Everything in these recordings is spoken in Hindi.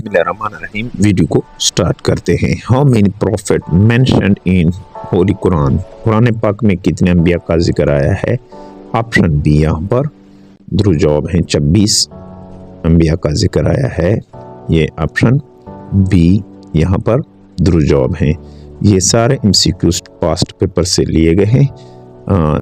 बिस्मिल्लाहिर्रहमानिर्रहीम। वीडियो को स्टार्ट करते हैं। How many profit mentioned in Holi Quran, Quran पाक में कितने अंबिया का जिक्र आया है? ऑप्शन बी यहाँ पर दुरुस्त जवाब है 26 अंबिया का जिक्र आया है। ये ऑप्शन बी यहाँ पर दुरुस्त जवाब है। ये सारे MCQs पास्ट पेपर से लिए गए हैं,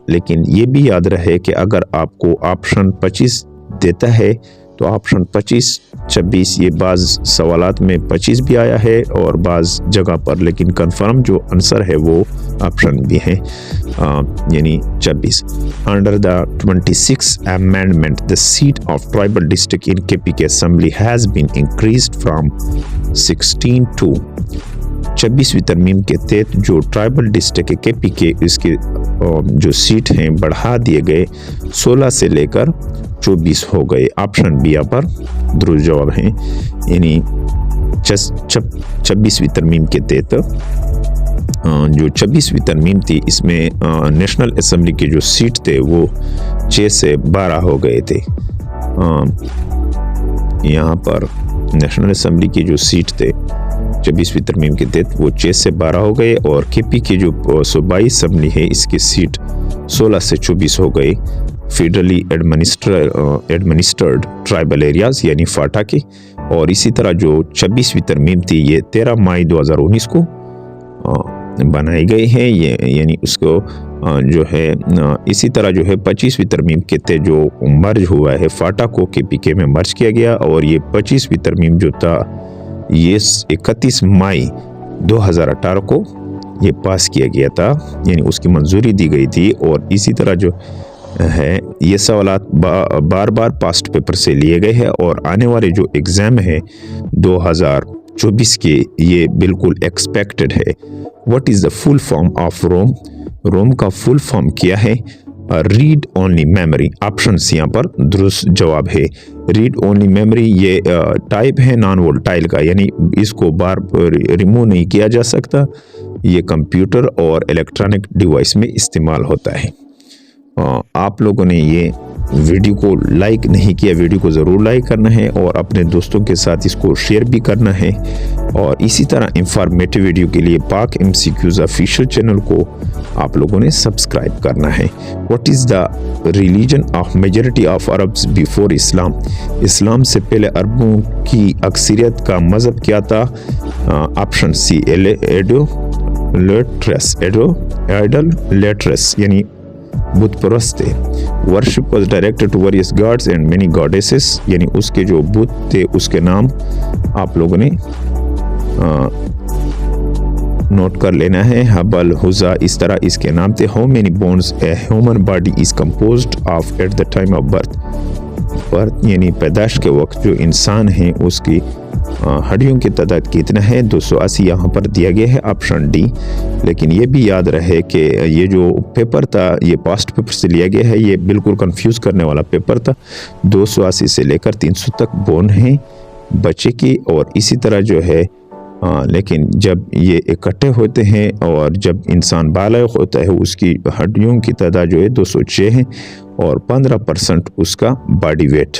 लेकिन ये भी याद रहे कि अगर आपको ऑप्शन 25 देता है तो ऑप्शन 25, 26 ये बाज़ सवालात में 25 भी आया है और बाज़ जगह पर, लेकिन कंफर्म जो आंसर है वो ऑप्शन भी है, यानी 26। Under the 26th amendment the seat of tribal district in KPK assembly has been increased from 16 to 26वीं तरमीम के तहत जो ट्राइबल डिस्ट्रिक्ट के KPK इसके जो सीट हैं बढ़ा दिए गए, 16 से लेकर 24 हो गए। ऑप्शन बी यहाँ पर दुरुस्त जवाब है, यानी 26वीं तरमीम के तहत जो 26वीं तरमीम थी इसमें नेशनल असेंबली के जो सीट थे वो 6 से 12 हो गए थे। यहाँ पर नेशनल असेंबली की जो सीट थे 26वीं तरमीम के तहत वो 6 से 12 हो गए और KP की जो सूबाई असेंबली है इसकी सीट 16 से 24 हो गए। फेडरली एडमिनिस्ट्रेड ट्राइबल एरियाज यानी फाटा के, और इसी तरह जो 26वीं तरमीम थी ये 13 मई 2019 को बनाई गई है। ये यानी उसको जो है इसी तरह जो है 25वीं तरमीम के तहत जो मर्ज हुआ है फाटा को KPK में मर्ज किया गया, और ये 25वीं तरमीम जो था ये 31 मई 2018 को ये पास किया गया था, यानी उसकी मंजूरी दी गई थी। और इसी तरह जो है ये सवालात बार बार पास्ट पेपर से लिए गए हैं और आने वाले जो एग्ज़ाम है 2024 के ये बिल्कुल एक्सपेक्टेड है। What is the full form of ROM? ROM का फुल फॉर्म क्या है? Read only memory. ऑप्शन यहाँ पर दुरुस्त जवाब है। रीड ओनली मेमोरी ये टाइप है नॉन वोलेटाइल का, यानी इसको बार रिमूव नहीं किया जा सकता। ये कंप्यूटर और इलेक्ट्रॉनिक डिवाइस में इस्तेमाल होता है। आप लोगों ने ये वीडियो को लाइक नहीं किया, वीडियो को ज़रूर लाइक करना है और अपने दोस्तों के साथ इसको शेयर भी करना है। और इसी तरह इंफॉर्मेटिव वीडियो के लिए पाक MCQs ऑफिशियल चैनल को आप लोगों ने सब्सक्राइब करना है। What is the religion of majority of Arabs before Islam? इस्लाम से पहले अरबों की अक्सरियत का मज़हब क्या था? ऑप्शन सी आइडोलेट्रस यानी बुत परस्त थे। Worship was directed to various gods and many goddesses, यानी उसके जो बुत थे उसके नाम आप लोगों ने नोट कर लेना है। हबल, हुजा, इस तरह इसके नाम थे। How many bones a human body is composed of at the time of birth? यानी पैदाइश के वक्त जो इंसान है उसकी हड्डियों की तादाद कितना है? 280 यहाँ पर दिया गया है, ऑप्शन डी। लेकिन ये भी याद रहे कि ये जो पेपर था ये पास्ट पेपर से लिया गया है, ये बिल्कुल कंफ्यूज करने वाला पेपर था। 280 से लेकर 300 तक बोन है बच्चे की, और इसी तरह जो है लेकिन जब ये इकट्ठे होते हैं और जब इंसान बालिग होता है उसकी हड्डियों की तादाद जो है 206 है और 15% उसका बॉडी वेट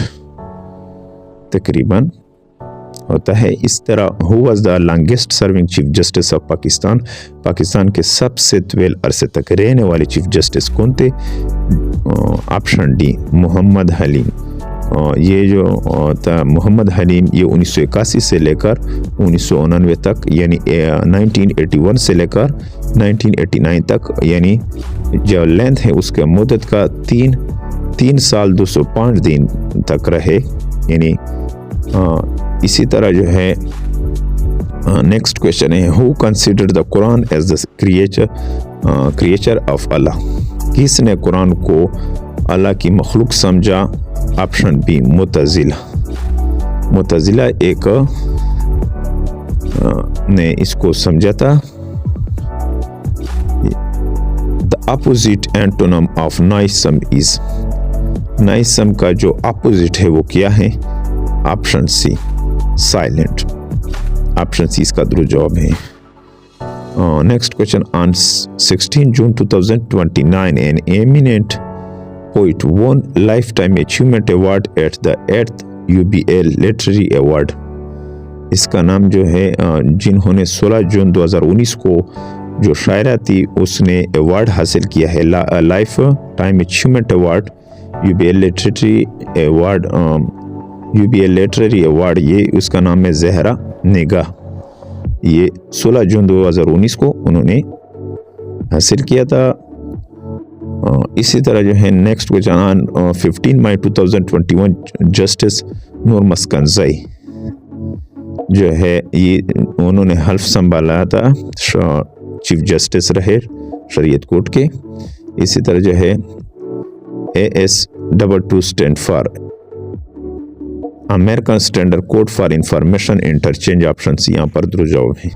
तकरीबन होता है। इस तरह who was the longest serving chief justice of Pakistan? Pakistan के सबसे तवील अरसे तक रहने वाले चीफ जस्टिस कौन थे? Option D Mohammad Haleem. ये जो था मोहम्मद हलीम ये 1981 से लेकर 1999 तक, यानी 1981 से लेकर 1989 तक, यानी जो लेंथ है उसका मुद्दत का 3 साल 205 दिन तक रहे। यानी इसी तरह जो है नेक्स्ट क्वेश्चन है who considered the Quran as the creature of Allah? किसने कुरान को अल्लाह की मखलूक समझा? Option B मुतज़िला। मुतज़िला एक ने इसको समझा था। द अपोजिट एंटोनम ऑफ नाइसम इज? नाइसम का जो अपोजिट है वो क्या है? Option C silent. Option C इसका दुरुस्त जवाब है। Next question, on 16 June 2029 an eminent poet won Lifetime Achievement Award at the 8th UBL Literary Award. इसका नाम जो है जिन्होंने 16 जून 2019 को जो शायरा थी उसने अवार्ड हासिल किया है, lifetime achievement award, UBA literary award, ये उसका नाम है ज़हरा निगाह। ये 16 जून 2019 को उन्होंने हासिल किया था। इसी तरह जो है नेक्स्ट क्वेश्चन 15 मई 2021 जस्टिस नूर मस्कनज़ई जो है ये उन्होंने हल्फ संभाला था, चीफ जस्टिस रहे शरीयत कोर्ट के। इसी तरह जो है AS22 stand for American standard code for information interchange, option C यहाँ पर दुरुस्त जवाब है।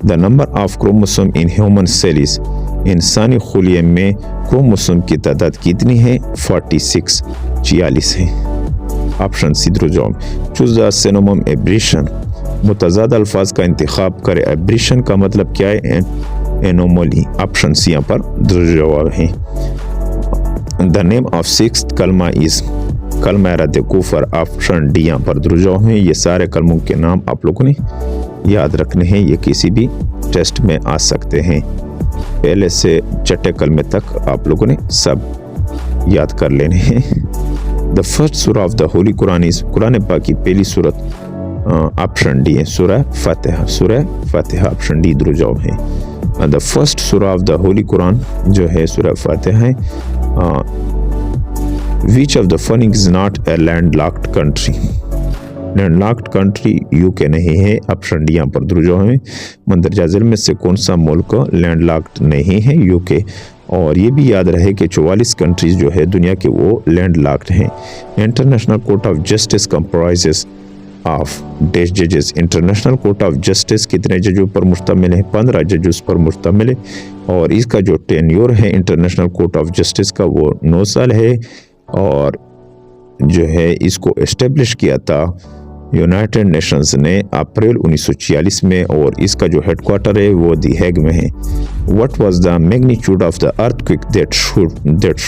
The number of chromosome in human cells, इंसानी खुलिये में क्रोमोसोम की तादाद कितनी है? 46 है, ऑप्शन सी दुरुस्त जवाब। चूज द सिनोनिम एब्रेशन, मुतज़ाद अल्फाज का इंतखाब करे। एब्रेशन का मतलब क्या है? एनोमली, ऑप्शन सी यहाँ पर दुरुस्त जवाब है। द नेम ऑफ सिक्स्थ कलमा इज, कलमा रद्द कुफर, ऑप्शन डी यहाँ पर दुरुस्त जवाब है। ये सारे कलमों के नाम आप लोगों ने याद रखने हैं, ये किसी भी टेस्ट में आ सकते हैं। पहले से छठे कलमे तक आप लोगों ने सब याद कर लेने हैं। द फर्स्ट सूरा of the Holi Quran is, Quran पाक की पहली सूरत, ऑप्शन डी है सूरह फातिहा, सूरह फातिहा, ऑप्शन डी दुरुस्त जवाब है। द फर्स्ट सूरा ऑफ द होली कुरान जो है सूरह फातिहा है। Which of the following is not a landlocked country, landlocked country UK नहीं है, ऑप्शन डी यहाँ पर दुरुस्त जवाब है। मंदरजा झील में से कौन सा मुल्क लैंडलॉक्ड नहीं है? यूके। और ये भी याद रहे कि 44 कंट्रीज जो है दुनिया के वो लैंडलॉक्ड हैं। International court of justice comprises of dash जजेस, इंटरनेशनल कोर्ट ऑफ जस्टिस कितने जजों पर मुश्तमिल है? 15 जजों पर मुश्तमिल है। और इसका जो टेन्योर है इंटरनेशनल कोर्ट ऑफ जस्टिस का वो 9 साल है। और जो है इसको एस्टेब्लिश किया था यूनाइटेड नेशंस ने अप्रैल 1946 में, और इसका जो हेडक्वार्टर है वो दी हेग में है। What was the magnitude of the earthquake that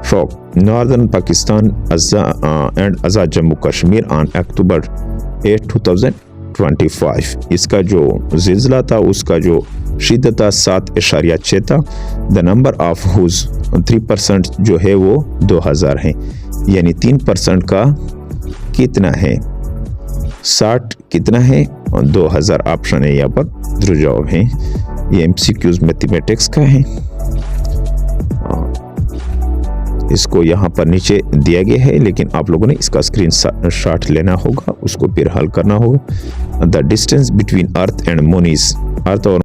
shook northern Pakistan and Azad Jammu Kashmir on October 8, 2025? इसका जो ज़िल्ज़ला था उसका जो शिद्दत था 7.6 था। द नंबर ऑफ हुज 3% जो है वो 2000 है, यानी 3% का कितना है? 60 कितना है? 2000, ऑप्शन है यहाँ पर दुरुस्त जवाब है। ये MCQs मैथमेटिक्स का है, इसको यहाँ पर नीचे दिया गया है, लेकिन आप लोगों ने इसका स्क्रीनशॉट लेना होगा, उसको फिर हल करना होगा। The distance between earth and moon is, earth और